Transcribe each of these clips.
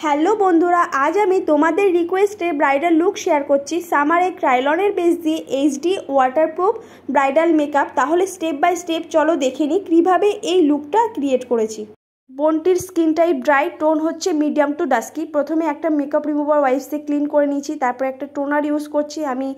Hello বন্ধুরা, আজ আমি তোমাদের রিকোয়েস্টে ব্রাইডাল লুক শেয়ার করছি সামারে ক্রাইলনের বেস দিয়ে এইচডি ওয়াটারপ্রুফ ব্রাইডাল মেকআপ। তাহলে স্টেপ বাই স্টেপ চলো দেখে নিই কীভাবে এই লুকটা ক্রিয়েট করেছি। বোনটির স্কিন টাইপ ড্রাই, টোন হচ্ছে মিডিয়াম টু ডাস্কি। প্রথমে একটা মেকআপ রিমুভার ওয়াইপস দিয়ে ক্লিন করে নিয়েছি, তারপর একটা টোনার ইউজ করছি। আমি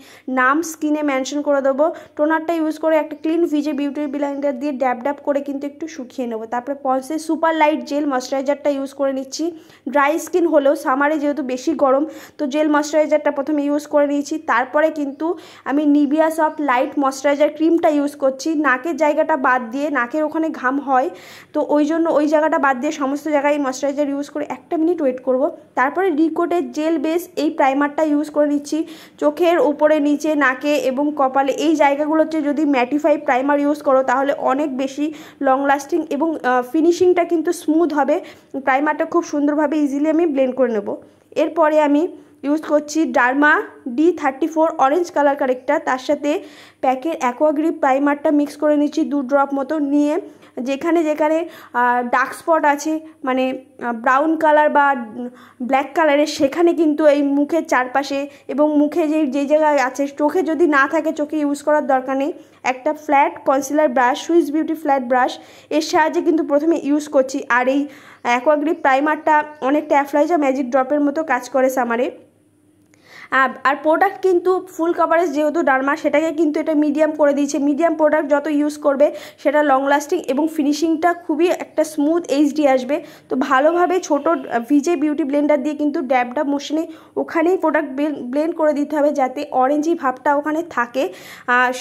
নাম স্কিনে মেনশন করে দেবো। টোনারটা ইউজ করে একটা ক্লিন ভিজে বিউটি ব্লেন্ডার দিয়ে ড্যাব ড্যাব করে কিন্তু একটু শুকিয়ে নেবো। তারপরে পন্সের সুপার লাইট জেল ময়শ্চারাইজারটা ইউজ করে নিচ্ছি। ড্রাই স্কিন হলেও সামারে যেহেতু বেশি গরম, তো জেল ময়শ্চারাইজারটা প্রথমে ইউজ করে নিয়েছি। তারপরে কিন্তু আমি নিভিয়া সফট লাইট ময়শ্চারাইজার ক্রিমটা ইউজ করছি। নাকের জায়গাটা বাদ দিয়ে, নাকের ওখানে ঘাম হয়, তো ওই জন্য ওই জায়গাটা বাদ দিয়ে সমস্ত জায়গায় ময়শ্চারাইজার ইউজ করে 1 মিনিট ওয়েট করব। তারপরে রিকোটের জেল বেস এই প্রাইমারটা ইউজ করে নিচ্ছি। চোখের উপরে, নিচে, নাকে এবং কপালে এই জায়গাগুলোতে যদি ম্যাটিফাই প্রাইমার ইউজ করো তাহলে অনেক বেশি লং লাস্টিং এবং ফিনিশিংটা কিন্তু স্মুথ হবে। প্রাইমারটা খুব সুন্দরভাবে ইজিলি আমি ব্লেন্ড করে নেব। এরপরে আমি ইউজ করছি derma D34 orange colour corrector. তার সাথে প্যাকের অ্যাকোয়াগ্রিপ প্রাইমারটা মিক্স করে নিচ্ছি 2 ড্রপ মতো নিয়ে। যেখানে যেখানে ডার্ক স্পট আছে, মানে ব্রাউন কালার বা ব্ল্যাক কালারের, সেখানে কিন্তু এই মুখের চারপাশে এবং মুখে যে জায়গায় আছে, চোখে যদি না থাকে চোখে ইউজ করার দরকার নেই। একটা flat concealer brush, Swiss beauty flat brush, এর সাহায্যে কিন্তু প্রথমে ইউজ করছি। আর এই অ্যাকোয়াগ্রিপ প্রাইমারটা অনেকটা অ্যাফ্লাইজা ম্যাজিক ড্রপের মতো কাজ করে সামারে। আর প্রোডাক্ট কিন্তু ফুল কভারেজ যেহেতু ডার্মা, সেটাকে কিন্তু এটা মিডিয়াম করে দিয়েছে। মিডিয়াম প্রোডাক্ট যত ইউজ করবে সেটা লং লাস্টিং এবং ফিনিশিংটা খুবই একটা স্মুথ এইচডি আসবে। তো ভালোভাবে ছোট ভিজে বিউটি ব্লেন্ডার দিয়ে কিন্তু ড্যাব ড্যাব মোশনে ওখানেই প্রোডাক্ট ব্লেন্ড করে দিতে হবে, যাতে অরেঞ্জি ভাবটা ওখানে থাকে।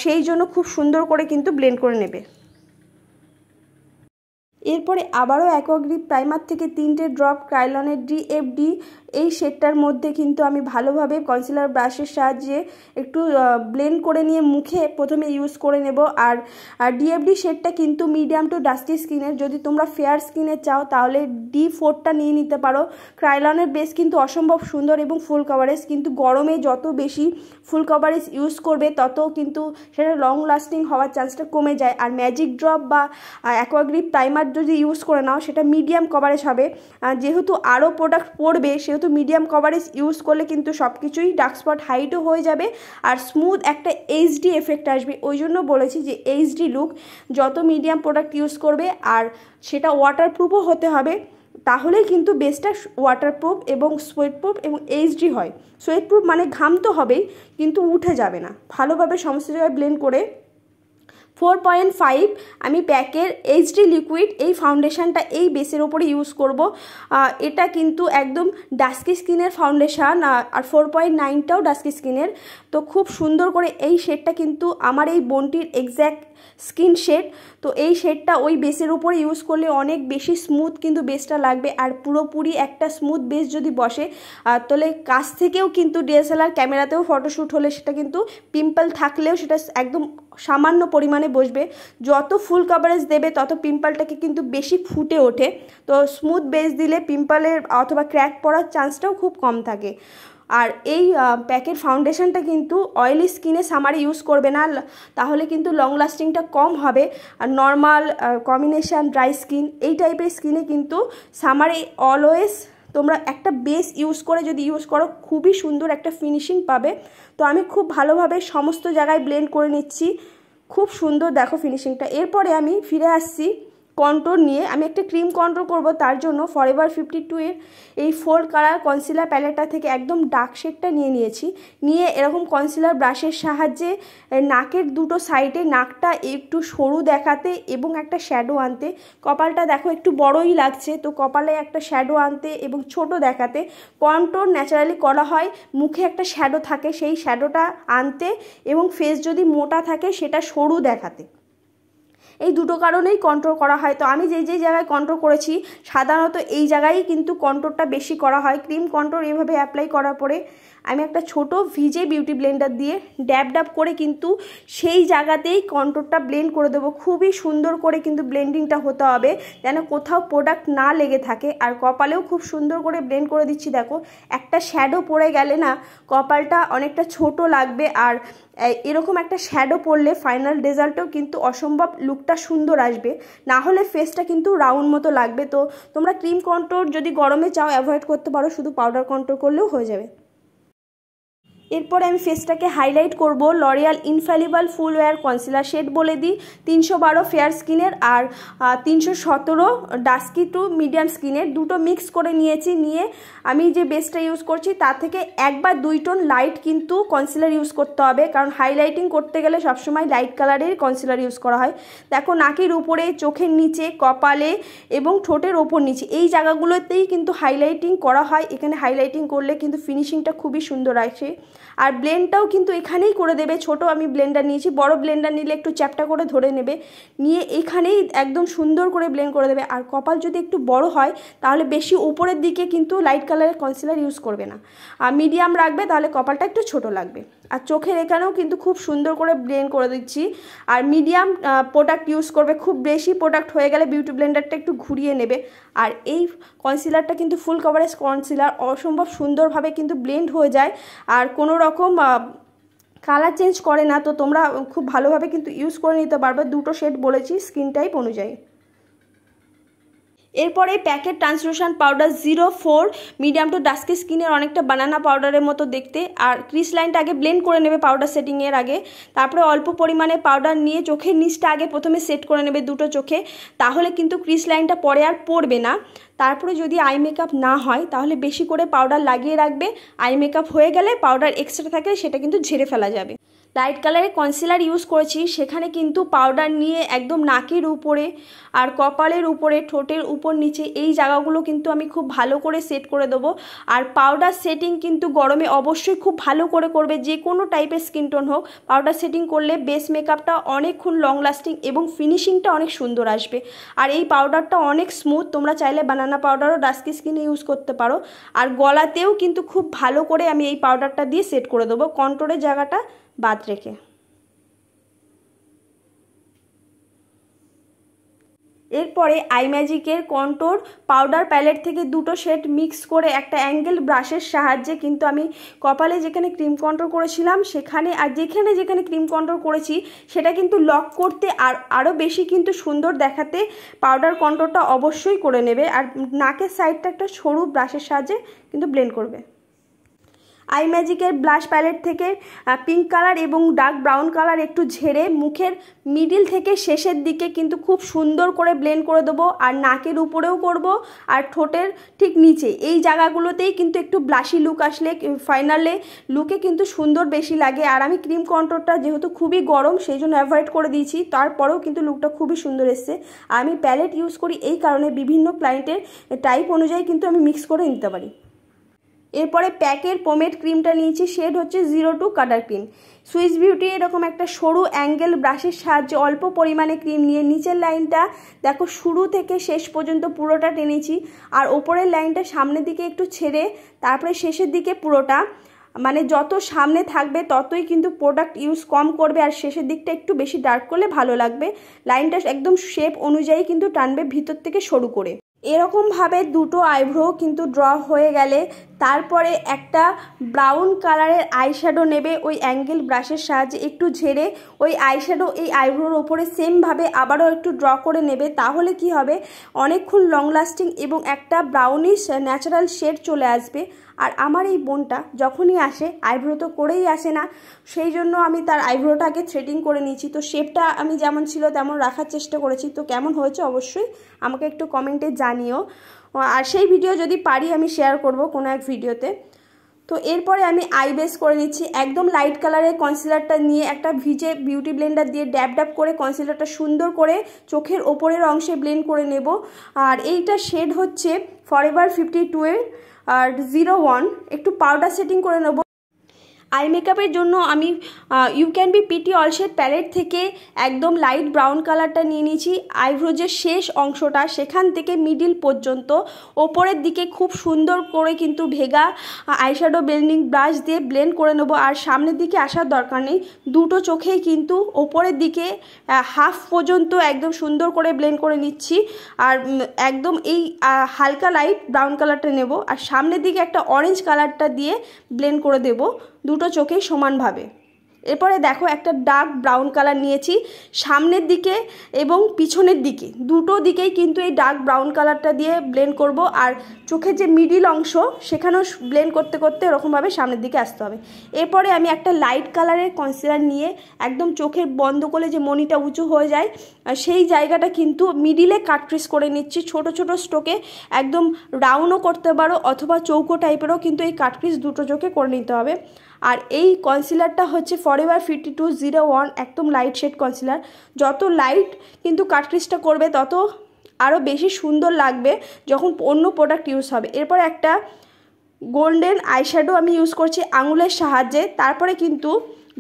সেই জন্য খুব সুন্দর করে কিন্তু ব্লেন্ড করে নেবে। এরপরে আবারও অ্যাকোয়াগ্রিপ প্রাইমার থেকে 3টে ড্রপ ক্রাইলনের DFD এই শেডটার মধ্যে কিন্তু আমি ভালোভাবে কনসিলার ব্রাশের সাহায্যে একটু ব্লেন্ড করে নিয়ে মুখে প্রথমে ইউজ করে নেব। আর DFD শেডটা কিন্তু মিডিয়াম টু ডাস্টি স্কিনের। যদি তোমরা ফেয়ার স্কিনে চাও তাহলে D4টা নিয়ে নিতে পারো। ক্রাইলনের বেস কিন্তু অসম্ভব সুন্দর এবং ফুল কভারেজ, কিন্তু গরমে যত বেশি ফুল কভারেজ ইউজ করবে তত কিন্তু সেটা লং লাস্টিং হওয়ার চান্সটা কমে যায়। আর ম্যাজিক ড্রপ বা অ্যাকোয়াগ্রিপ প্রাইমার যদি ইউজ করে নাও সেটা মিডিয়াম কভারেজ হবে। যেহেতু আরও প্রোডাক্ট পড়বে সেহেতু মিডিয়াম কভারেজ ইউজ করলে কিন্তু সব কিছুই ডার্ক স্পট হাইটও হয়ে যাবে আর স্মুথ একটা এইচডি এফেক্ট আসবে। ওই জন্য বলেছি যে এইচডি লুক যত মিডিয়াম প্রোডাক্ট ইউজ করবে আর সেটা ওয়াটারপ্রুফও হতে হবে, তাহলেই কিন্তু বেসটা ওয়াটারপ্রুফ এবং সোয়েটপ্রুফ এবং এইচডি হয়। সোয়েটপ্রুফ মানে ঘাম তো হবেই, কিন্তু উঠে যাবে না। ভালোভাবে সমস্ত জায়গায় ব্লেন্ড করে 4.5 আমি প্যাকের এইচডি লিকুইড এই ফাউন্ডেশনটা এই বেসের ওপরে ইউজ করব। এটা কিন্তু একদম ডাস্কি স্কিনের ফাউন্ডেশন, আর 4.9টাও ডাস্কি স্কিনের। তো খুব সুন্দর করে এই শেডটা কিন্তু আমার এই বোনটির এক্স্যাক্ট স্কিন শেড। তো এই শেডটা ওই বেসের উপরে ইউজ করলে অনেক বেশি স্মুথ কিন্তু বেসটা লাগবে। আর পুরোপুরি একটা স্মুথ বেস যদি বসে তাহলে কাছ থেকেও কিন্তু DSLR ক্যামেরাতেও ফটোশ্যুট হলে সেটা কিন্তু পিম্পল থাকলেও সেটা একদম সামান্য পরিমাণে বসবে। যত ফুল কভারেজ দেবে তত পিম্পলটাকে কিন্তু বেশি ফুটে ওঠে। তো স্মুথ বেস দিলে পিম্পলের অথবা ক্র্যাক পড়ার চান্সটাও খুব কম থাকে। আর এই প্যাকের ফাউন্ডেশনটা কিন্তু অয়েলি স্কিনে সামারে ইউজ করবে না, তাহলে কিন্তু লং লাস্টিংটা কম হবে। আর নর্মাল কম্বিনেশান ড্রাই স্কিন এই টাইপের স্কিনে কিন্তু সামারে অলওয়েজ তোমরা একটা বেস ইউজ করে যদি ইউজ করো খুবই সুন্দর একটা ফিনিশিং পাবে। তো আমি খুব ভালোভাবে সমস্ত জায়গায় ব্লেন্ড করে নিচ্ছি, খুব সুন্দর দেখো ফিনিশিংটা। এরপরে আমি ফিরে আসছি কন্ট্রোর নিয়ে। আমি একটা ক্রিম কন্ট্রোল করব, তার জন্য ফরএভার 52 এর এই 4 কালার কনসিলার প্যালেটটা থেকে একদম ডার্ক শেডটা নিয়েছি। নিয়ে এরকম কনসিলার ব্রাশের সাহায্যে নাকের দুটো সাইডে নাকটা একটু সরু দেখাতে এবং একটা শ্যাডো আনতে, কপালটা দেখো একটু বড়ই লাগছে, তো কপালে একটা শ্যাডো আনতে এবং ছোট দেখাতে। কন্ট্রোর ন্যাচারালি করা হয়, মুখে একটা শ্যাডো থাকে সেই শ্যাডোটা আনতে এবং ফেস যদি মোটা থাকে সেটা সরু দেখাতে। এই দুটো কারণেই কন্ট্রোল করা হয়। তো আমি যেই জায়গায় কন্ট্রোল করেছি সাধারণত এই জায়গায় কিন্তু কন্ট্রোলটা বেশি করা হয়। ক্রিম কন্ট্রোল এভাবে অ্যাপ্লাই করার পরে আমি একটা ছোট ভিজে বিউটি ব্লেন্ডার দিয়ে ড্যাব ড্যাব করে কিন্তু সেই জায়গাতেই কন্ট্রোলটা ব্লেন্ড করে দেবো। খুবই সুন্দর করে কিন্তু ব্লেন্ডিংটা হতে হবে যেন কোথাও প্রোডাক্ট না লেগে থাকে। আর কপালেও খুব সুন্দর করে ব্লেন্ড করে দিচ্ছি। দেখো একটা শ্যাডো পড়ে গেলে না কপালটা অনেকটা ছোট লাগবে আর এরকম একটা শ্যাডো পড়লে ফাইনাল রেজাল্টও কিন্তু অসম্ভব লুকটা সুন্দর আসবে, না হলে ফেসটা কিন্তু রাউন্ড মতো লাগবে। তো তোমরা ক্রিম কন্ট্রোল যদি গরমে চাও অ্যাভয়েড করতে পারো, শুধু পাউডার কন্ট্রোল করলেও হয়ে যাবে। এরপরে আমি ফেসটাকে হাইলাইট করব লরিয়াল ইনফ্যালিবল ফুল ওয়্যার কনসিলার শেড বলে দিই 312 ফেয়ার স্কিনের আর 317 ডাস্কি টু মিডিয়াম স্কিনের, দুটো মিক্স করে নিয়েছি। নিয়ে আমি যে বেসটা ইউজ করছি তার থেকে 1 বা 2 টোন লাইট কিন্তু কনসিলার ইউজ করতে হবে, কারণ হাইলাইটিং করতে গেলে সবসময় লাইট কালারের কনসিলার ইউজ করা হয়। দেখো নাকের উপরে, চোখের নিচে, কপালে এবং ঠোঁটের ওপর নিচে এই জায়গাগুলোতেই কিন্তু হাইলাইটিং করা হয়। এখানে হাইলাইটিং করলে কিন্তু ফিনিশিংটা খুবই সুন্দর আসে। আর ব্লেন্ডটাও কিন্তু এখানেই করে দেবে। ছোট আমি ব্লেন্ডার নিয়েছি, বড় ব্লেন্ডার নিলে একটু চ্যাপটা করে ধরে নেবে, নিয়ে এখানেই একদম সুন্দর করে ব্লেন্ড করে দেবে। আর কপাল যদি একটু বড় হয় তাহলে বেশি উপরের দিকে কিন্তু লাইট কালারের কনসিলার ইউজ করবে না, আর মিডিয়াম রাখবে, তাহলে কপালটা একটু ছোট লাগবে। আর চোখের এখানেও কিন্তু খুব সুন্দর করে ব্লেন্ড করে দিচ্ছি। আর মিডিয়াম প্রোডাক্ট ইউজ করবে, খুব বেশি প্রোডাক্ট হয়ে গেলে বিউটি ব্লেন্ডারটা একটু ঘুরিয়ে নেবে। আর এই কনসিলারটা কিন্তু ফুল কভারেজ কনসিলার, অসম্ভব সুন্দরভাবে কিন্তু ব্লেন্ড হয়ে যায় আর কোনো রকম কালার চেঞ্জ করে না। তো তোমরা খুব ভালোভাবে কিন্তু ইউজ করে নিতে পারবে, দুটো শেড বলেছি স্কিন টাইপ অনুযায়ী। এরপরে packet translucent powder 04 medium to dusky স্কিনের, অনেকটা বানানা পাউডারের মতো দেখতে। আর ক্রিস লাইনটা আগে ব্লেন্ড করে নেবে পাউডার সেটিংয়ের আগে, তারপরে অল্প পরিমাণে পাউডার নিয়ে চোখের নিচটা আগে প্রথমে সেট করে নেবে দুটো চোখে, তাহলে কিন্তু ক্রিস লাইনটা পরে আর পড়বে না। তারপরে যদি আই মেকআপ না হয় তাহলে বেশি করে পাউডার লাগিয়ে রাখবে, আই মেকআপ হয়ে গেলে পাউডার এক্সট্রা থাকলে সেটা কিন্তু ঝেড়ে ফেলা যাবে। লাইট কালারের কনসিলার ইউজ করেছি, সেখানে কিন্তু পাউডার নিয়ে একদম নাকের উপরে আর কপালের উপরে, ঠোঁটের উপর নিচে এই জায়গাগুলো কিন্তু আমি খুব ভালো করে সেট করে দেবো। আর পাউডার সেটিং কিন্তু গরমে অবশ্যই খুব ভালো করে করবে, যে কোনো টাইপের স্কিন টোন হোক। পাউডার সেটিং করলে বেস মেকআপটা অনেকক্ষণ লং লাস্টিং এবং ফিনিশিংটা অনেক সুন্দর আসবে। আর এই পাউডারটা অনেক স্মুথ, তোমরা চাইলে বানানা পাউডারও ডাস্কি স্কিনে ইউজ করতে পারো। আর গলাতেও কিন্তু খুব ভালো করে আমি এই পাউডারটা দিয়ে সেট করে দেবো, কন্ট্রোলের জায়গাটা বাদ রেখে। এরপরে আই ম্যাজিকের কন্ট্রোর পাউডার প্যালেট থেকে দুটো শেড মিক্স করে একটা অ্যাঙ্গেল ব্রাশের সাহায্যে কিন্তু আমি কপালে যেখানে ক্রিম কন্ট্রোল করেছিলাম সেখানে আর যেখানে ক্রিম কন্ট্রোল করেছি সেটা কিন্তু লক করতে আর আরও বেশি কিন্তু সুন্দর দেখাতে পাউডার কন্ট্রোলটা অবশ্যই করে নেবে। আর নাকের সাইডটা একটা সরু ব্রাশের সাহায্যে কিন্তু ব্লেন্ড করবে। আই ম্যাজিকের ব্লাশ প্যালেট থেকে পিঙ্ক কালার এবং ডার্ক ব্রাউন কালার একটু ঝেড়ে মুখের মিডিল থেকে শেষের দিকে কিন্তু খুব সুন্দর করে ব্লেন্ড করে দেবো। আর নাকের উপরেও করব আর ঠোঁটের ঠিক নিচে এই জায়গাগুলোতেই কিন্তু একটু ব্লাশি লুক আসলে ফাইনালে লুকে কিন্তু সুন্দর বেশি লাগে। আর আমি ক্রিম কন্ট্রোলটা যেহেতু খুবই গরম সেই জন্য অ্যাভয়েড করে দিয়েছি, তারপরেও কিন্তু লুকটা খুবই সুন্দর এসছে। আর আমি প্যালেট ইউজ করি এই কারণে বিভিন্ন ক্লায়েন্টের টাইপ অনুযায়ী কিন্তু আমি মিক্স করে নিতে পারি। এরপরে প্যাকের পোমেড ক্রিমটা নিয়েছি, শেড হচ্ছে 02 কাটার ক্রিম। সুইস বিউটি এরকম একটা সরু অ্যাঙ্গেল ব্রাশের সাহায্যে অল্প পরিমাণে ক্রিম নিয়ে নিচের লাইনটা দেখো শুরু থেকে শেষ পর্যন্ত পুরোটা টেনেছি, আর ওপরের লাইনটা সামনের দিকে একটু ছেড়ে তারপরে শেষের দিকে পুরোটা, মানে যত সামনে থাকবে ততই কিন্তু প্রোডাক্ট ইউজ কম করবে আর শেষের দিকটা একটু বেশি ডার্ক করলে ভালো লাগবে। লাইনটা একদম শেপ অনুযায়ী কিন্তু টানবে ভিতর থেকে সরু করে। এরকমভাবে দুটো আইব্রো কিন্তু ড্র হয়ে গেলে তারপরে একটা ব্রাউন কালারের আইশ্যাডো নেবে, ওই অ্যাঙ্গেল ব্রাশের সাহায্যে একটু ঝেড়ে ওই আইশ্যাডো এই আইব্রোর ওপরে সেমভাবে আবারও একটু ড্র করে নেবে। তাহলে কি হবে, অনেকক্ষণ লং লাস্টিং এবং একটা ব্রাউনিশ ন্যাচারাল শেড চলে আসবে। আর আমার এই বোনটা যখনই আসে আইব্রো তো করেই আসে না, সেই জন্য আমি তার আইব্রোটাকে থ্রেডিং করে নিয়েছি। তো শেপটা আমি যেমন ছিল তেমন রাখার চেষ্টা করেছি, তো কেমন হয়েছে অবশ্যই আমাকে একটু কমেন্টে জানিও। আর সেই ভিডিও যদি পারি আমি শেয়ার করব কোনো এক ভিডিওতে। তো এরপরে আমি আই বেস করে নিচ্ছি, একদম লাইট কালারের কনসিলারটা নিয়ে একটা ভিজে বিউটি ব্লেন্ডার দিয়ে ড্যাব ড্যাব করে কনসিলারটা সুন্দর করে চোখের ওপরের অংশে ব্লেন্ড করে নেব। আর এইটা শেড হচ্ছে ফরএভার 52 এর আর 01। একটু পাউডার সেটিং করে নেব। আই মেকআপের জন্য আমি ইউ ক্যান বি পিটি অল শেড প্যালেট থেকে একদম লাইট ব্রাউন কালারটা নিয়ে নিয়েছি। আইব্রো যে শেষ অংশটা সেখান থেকে মিডিল পর্যন্ত ওপরের দিকে খুব সুন্দর করে কিন্তু ভেগা আইশ্যাডো ব্লেন্ডিং ব্রাশ দিয়ে ব্লেন্ড করে নেব। আর সামনের দিকে আসার দরকার নেই, দুটো চোখেই কিন্তু ওপরের দিকে হাফ পর্যন্ত একদম সুন্দর করে ব্লেন্ড করে নিচ্ছি। আর একদম এই হালকা লাইট ব্রাউন কালারটা নেব আর সামনের দিকে একটা অরেঞ্জ কালারটা দিয়ে ব্লেন্ড করে দেব দুটো চোখেই সমানভাবে। এরপরে দেখো একটা ডার্ক ব্রাউন কালার নিয়েছি সামনের দিকে এবং পিছনের দিকে, দুটো দিকেই কিন্তু এই ডার্ক ব্রাউন কালারটা দিয়ে ব্লেন্ড করব। আর চোখের যে মিডিল অংশ সেখানেও ব্লেন্ড করতে করতে এরকমভাবে সামনের দিকে আসতে হবে। এরপরে আমি একটা লাইট কালারের কনসিলার নিয়ে একদম চোখের বন্ধ করলে যে মনিটা উঁচু হয়ে যায় সেই জায়গাটা কিন্তু মিডিলে কাট ক্রিজ করে নিচ্ছি। ছোট ছোট স্ট্রোকে একদম রাউন্ডও করতে পারো অথবা চৌকো টাইপেরও কিন্তু এই কাট ক্রিজ দুটো চোখে করে নিতে হবে। আর এই কনসিলারটা হচ্ছে ফরএভার 5201, একদম লাইট শেড কনসিলার। যত লাইট কিন্তু কাট ক্রিজটা করবে তত আরও বেশি সুন্দর লাগবে যখন অন্য প্রোডাক্ট ইউজ হবে। এরপর একটা গোল্ডেন আইশ্যাডো আমি ইউজ করছি আঙুলের সাহায্যে। তারপরে কিন্তু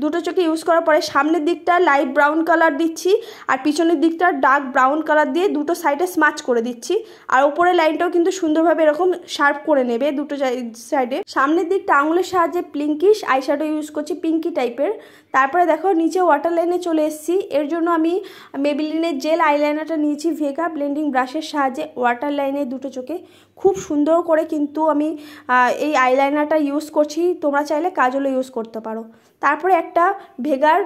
দুটো চোখে ইউজ করার পরে সামনের দিকটা লাইট ব্রাউন কালার দিচ্ছি আর পিছনের দিকটা ডার্ক ব্রাউন কালার দিয়ে দুটো সাইডে স্মাচ করে দিচ্ছি। আর উপরের লাইনটাও কিন্তু সুন্দরভাবে এরকম শার্প করে নেবে দুটো সাইডে। সামনের দিকটা আঙুলের সাহায্যে প্লিঙ্কিশ আইশ্যাডো ইউজ করছি, পিঙ্কি টাইপের। তারপরে দেখো নিচে ওয়াটার লাইনে চলে এসেছি। এর জন্য আমি মেবিলিনের জেল আইলাইনারটা নিয়েছি ভেগা ব্লেন্ডিং ব্রাশের সাহায্যে ওয়াটার লাইনে দুটো চোখে খুব সুন্দর করে কিন্তু আমি এই আইলাইনারটা ইউজ করছি। তোমরা চাইলে কাজলও ইউজ করতে পারো। তারপরে একটা ভেগার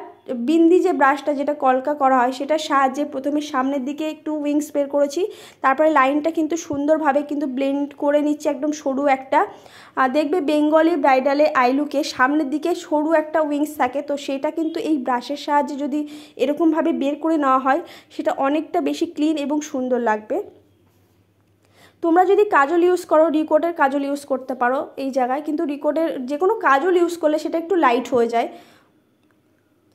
বিন্দি যে ব্রাশটা যেটা কলকা করা হয় সেটার সাহায্যে প্রথমে সামনের দিকে একটু উইংস বের করেছি। তারপরে লাইনটা কিন্তু সুন্দরভাবে কিন্তু ব্লেন্ড করে নিচ্ছি একদম সরু একটা। দেখবে বেঙ্গলি ব্রাইডালে আইলুকে সামনের দিকে সরু একটা উইংস থাকে, তো সেটা কিন্তু এই ব্রাশের সাহায্যে যদি এরকমভাবে বের করে নেওয়া হয় সেটা অনেকটা বেশি ক্লিন এবং সুন্দর লাগবে। তোমরা যদি কাজল ইউজ করো রিকোডের কাজল ইউজ করতে পারো এই জায়গায়, কিন্তু রিকোডের যে কোনো কাজল ইউজ করলে সেটা একটু লাইট হয়ে যায়।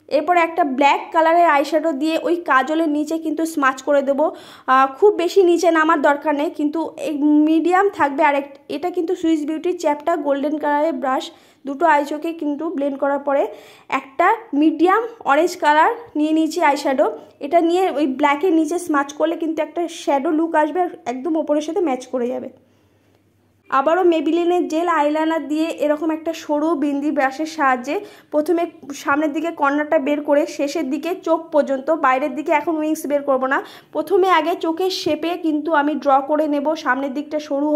এরপরে একটা ব্ল্যাক কালারের আইশ্যাডো দিয়ে ওই কাজলের নিচে কিন্তু স্মাচ করে দেবো। খুব বেশি নিচে নামার দরকার নেই, কিন্তু এই মিডিয়াম থাকবে। আর এটা কিন্তু সুইস বিউটির চ্যাপটা গোল্ডেন কালারের ব্রাশ, দুটো আই চোখে কিন্তু ব্লেন্ড করার পরে একটা মিডিয়াম অরেঞ্জ কালার নিয়ে নিয়েছি আইশ্যাডো। এটা নিয়ে ওই ব্ল্যাকের নিচে স্মাচ করলে কিন্তু একটা শ্যাডো লুক আসবে আর একদম ওপরের সাথে ম্যাচ করে যাবে। আবারও মেবিলিনের জেল আইলাইনার দিয়ে এরকম একটা সরু বিন্দি ব্রাশের সাহায্যে প্রথমে সামনের দিকে কর্নারটা বের করে শেষের দিকে চোখ পর্যন্ত, বাইরের দিকে এখন উইংস বের করব না, প্রথমে আগে চোখের শেপে কিন্তু আমি ড্র করে নেব। সামনের দিকটা সরু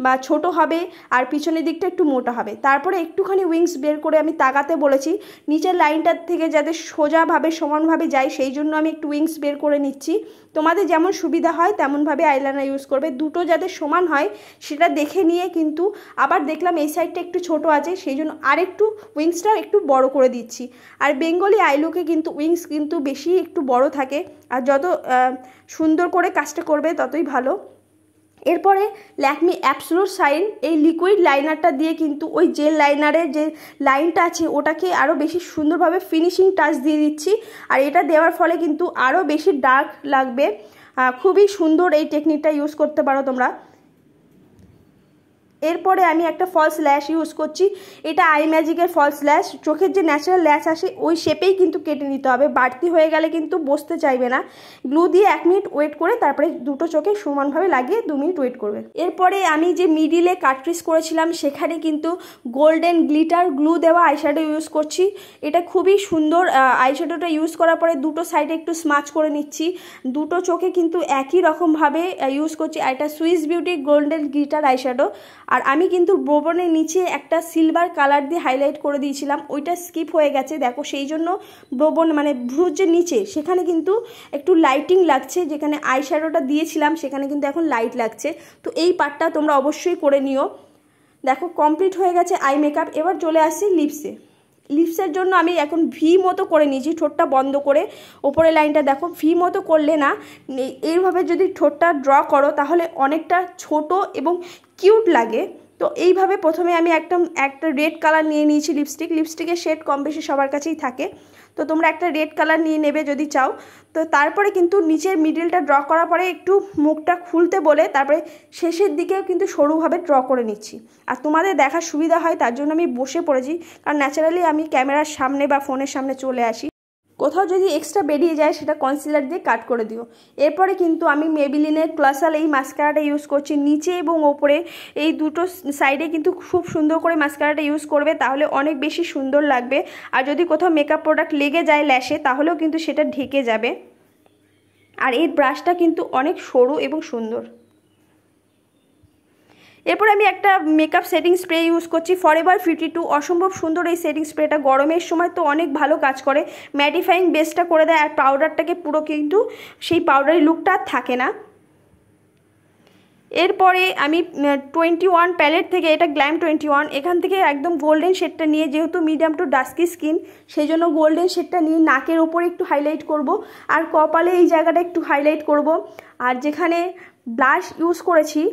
বা ছোট হবে আর পিছনের দিকটা একটু মোটা হবে। তারপরে একটুখানি উইংস বের করে আমি তাকাতে বলেছি নিচের লাইনটার থেকে যাতে সোজাভাবে সমানভাবে যায়, সেই জন্য আমি একটু উইংস বের করে নিচ্ছি। তোমাদের যেমন সুবিধা হয় তেমনভাবে আইলাইনার ইউজ করবে, দুটো যাতে সমান হয় সেটা দেখে নিয়ে। কিন্তু আবার দেখলাম এই সাইডটা একটু ছোট আছে, সেই জন্য আরেকটু উইংসটা একটু বড় করে দিচ্ছি। আর বেঙ্গলি আইলুকে কিন্তু উইংস কিন্তু বেশি একটু বড় থাকে, আর যত সুন্দর করে কাজটা করবে ততই ভালো। এরপরে ল্যাকমি অ্যাবসোলুট শাইন এই লিকুইড লাইনারটা দিয়ে কিন্তু ওই জেল লাইনারের যে লাইনটা আছে ওটাকে আরও বেশি সুন্দরভাবে ফিনিশিং টাচ দিয়ে দিচ্ছি। আর এটা দেওয়ার ফলে কিন্তু আরও বেশি ডার্ক লাগবে। খুবই সুন্দর এই টেকনিকটা ইউজ করতে পারো তোমরা। এরপরে আমি একটা ফলস ল্যাশ ইউজ করছি, এটা আই ম্যাজিকের ফলস ল্যাশ। চোখের যে ন্যাচারাল ল্যাশ আসে ওই শেপেই কিন্তু কেটে নিতে হবে, বাড়তি হয়ে গেলে কিন্তু বসতে চাইবে না। গ্লু দিয়ে 1 মিনিট ওয়েট করে তারপরে দুটো চোখে সমানভাবে লাগিয়ে 2 মিনিট ওয়েট করবে। এরপরে আমি যে মিডিলে কাটক্রিজ করেছিলাম সেখানে কিন্তু গোল্ডেন গ্লিটার গ্লু দেওয়া আইশ্যাডো ইউজ করছি। এটা খুবই সুন্দর। আইশ্যাডোটা ইউজ করার পরে দুটো সাইডে একটু স্মাচ করে নিচ্ছি, দুটো চোখে কিন্তু একই রকমভাবে ইউজ করছি। আর এটা Swiss beauty golden glitter eyeshadow. আর আমি কিন্তু ব্রোবনের নিচে একটা সিলভার কালার দিয়ে হাইলাইট করে দিয়েছিলাম, ওইটা স্কিপ হয়ে গেছে দেখো, সেই জন্য ব্রোবন মানে ভ্রুর যে নিচে সেখানে কিন্তু একটু লাইটিং লাগছে, যেখানে আইশ্যাডোটা দিয়েছিলাম সেখানে কিন্তু এখন লাইট লাগছে। তো এই পার্টটা তোমরা অবশ্যই করে নিও। দেখো কমপ্লিট হয়ে গেছে আই মেকআপ। এবার চলে আসছি লিপসে। লিপসের জন্য আমি এখন ভি মতো করে নিয়েছি, ঠোঁটটা বন্ধ করে। ওপরে লাইনটা দেখো, ভি মতো করলে না, এইভাবে যদি ঠোঁটটা ড্র করো তাহলে অনেকটা ছোট এবং কিউট লাগে। তো এইভাবে প্রথমে আমি একটা রেড কালার নিয়ে নিয়েছি লিপস্টিকের শেড কম বেশি সবার কাছেই থাকে, তো তোমরা একটা রেড কালার নিয়ে নেবে যদি চাও। তো তারপরে কিন্তু নিচের মিডিলটা ড্র করার পরে একটু মুখটা খুলতে বলে তারপরে শেষের দিকেও কিন্তু সরুভাবে ড্র করে নিচ্ছি। আর তোমাদের দেখার সুবিধা হয় তার জন্য আমি বসে পড়েছি, কারণ ন্যাচারালি আমি ক্যামেরার সামনে বা ফোনের সামনে চলে আসি। কোথাও যদি এক্সট্রা বেরিয়ে যায় সেটা কনসিলার দিয়ে কাট করে দিও। এরপরে কিন্তু আমি মেবিলিনের ক্লাসাল এই মাস্কারাটা ইউজ করছি নিচে এবং ওপরে, এই দুটো সাইডে কিন্তু খুব সুন্দর করে মাস্কারাটা ইউজ করবে, তাহলে অনেক বেশি সুন্দর লাগবে। আর যদি কোথাও মেকআপ প্রোডাক্ট লেগে যায় ল্যাশে তাহলেও কিন্তু সেটা ঢেকে যাবে। আর এই ব্রাশটা কিন্তু অনেক সরু এবং সুন্দর। এরপর আমি একটা মেকআপ সেটিং স্প্রে ইউজ করছি ফরএভার 52। অসম্ভব সুন্দর এই সেটিং স্প্রেটা, গরমের সময় তো অনেক ভালো কাজ করে, ম্যাটিফাইং বেসটা করে দেয় আর পাউডারটাকে পুরো কিন্তু সেই পাউডারি লুকটা আর থাকে না। এরপরে আমি 21 প্যালেট থেকে, এটা গ্ল্যাম 21, এখান থেকে একদম গোল্ডেন শেডটা নিয়ে, যেহেতু মিডিয়াম টু ডাস্কি স্কিন সেই জন্য গোল্ডেন শেডটা নিয়ে নাকের ওপরে একটু হাইলাইট করব আর কপালে এই জায়গাটা একটু হাইলাইট করব, আর যেখানে ব্লাশ ইউজ করেছি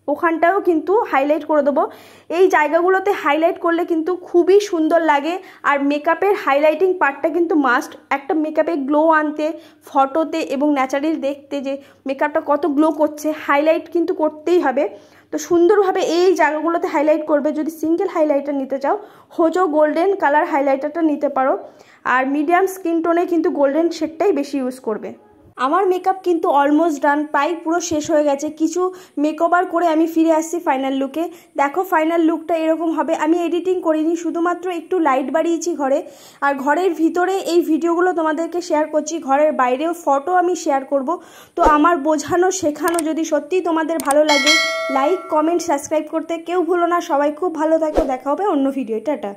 ওখানটাও কিন্তু হাইলাইট করে দেবো। এই জায়গাগুলোতে হাইলাইট করলে কিন্তু খুবই সুন্দর লাগে। আর মেকআপের হাইলাইটিং পার্টটা কিন্তু মাস্ট, একটা মেকআপে গ্লো আনতে, ফটোতে এবং ন্যাচারাল দেখতে যে মেকআপটা কত গ্লো করছে, হাইলাইট কিন্তু করতেই হবে। তো সুন্দরভাবে এই জায়গাগুলোতে হাইলাইট করবে। যদি সিঙ্গেল হাইলাইটার নিতে চাও, হোজো গোল্ডেন কালার হাইলাইটারটা নিতে পারো, আর মিডিয়াম স্কিন টোনে কিন্তু গোল্ডেন শেডটাই বেশি ইউজ করবে। আমার মেকআপ কিন্তু অলমোস্ট ডান, প্রায় পুরো শেষ হয়ে গেছে। কিছু মেকওভার করে আমি ফিরে আসছি ফাইনাল লুকে। দেখো ফাইনাল লুকটা এরকম হবে। আমি এডিটিং করিনি, শুধুমাত্র একটু লাইট বাড়িয়েছি ঘরে, আর ঘরের ভিতরে এই ভিডিওগুলো তোমাদেরকে শেয়ার করছি, ঘরের বাইরেও ফটো আমি শেয়ার করব। তো আমার বোঝানো শেখানো যদি সত্যিই তোমাদের ভালো লাগে, লাইক কমেন্ট সাবস্ক্রাইব করতে কেউ ভুলো না। সবাই খুব ভালো থাকো, দেখা হবে অন্য ভিডিও। টাটা।